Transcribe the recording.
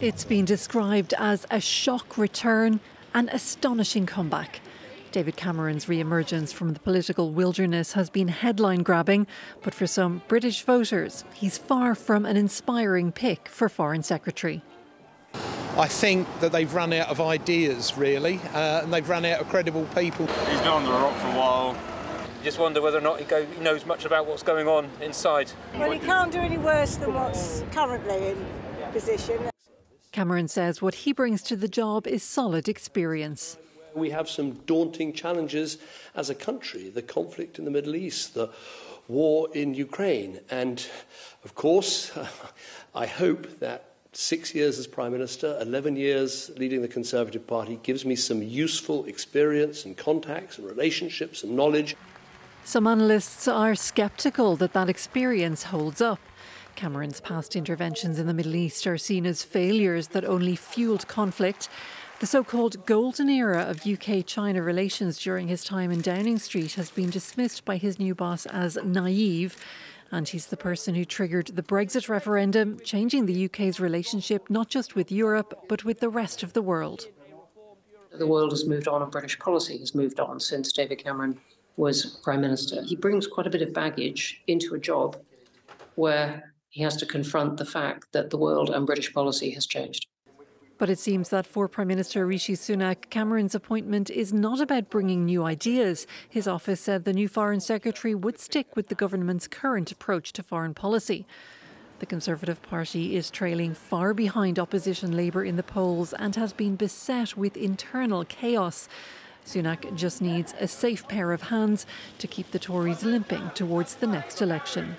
It's been described as a shock return, an astonishing comeback. David Cameron's re-emergence from the political wilderness has been headline-grabbing, but for some British voters, he's far from an inspiring pick for Foreign Secretary. I think that they've run out of ideas, really, and they've run out of credible people. He's been on the rock for a while. You just wonder whether or not he knows much about what's going on inside. Well, he can't do any worse than what's currently in position. Cameron says what he brings to the job is solid experience. We have some daunting challenges as a country, the conflict in the Middle East, the war in Ukraine. And, of course, I hope that 6 years as Prime Minister, 11 years leading the Conservative Party gives me some useful experience and contacts and relationships and knowledge. Some analysts are sceptical that that experience holds up. Cameron's past interventions in the Middle East are seen as failures that only fuelled conflict. The so-called golden era of UK-China relations during his time in Downing Street has been dismissed by his new boss as naive. And he's the person who triggered the Brexit referendum, changing the UK's relationship not just with Europe, but with the rest of the world. The world has moved on and British policy has moved on since David Cameron was Prime Minister. He brings quite a bit of baggage into a job where he has to confront the fact that the world and British policy has changed. But it seems that for Prime Minister Rishi Sunak, Cameron's appointment is not about bringing new ideas. His office said the new Foreign Secretary would stick with the government's current approach to foreign policy. The Conservative Party is trailing far behind opposition Labour in the polls and has been beset with internal chaos. Sunak just needs a safe pair of hands to keep the Tories limping towards the next election.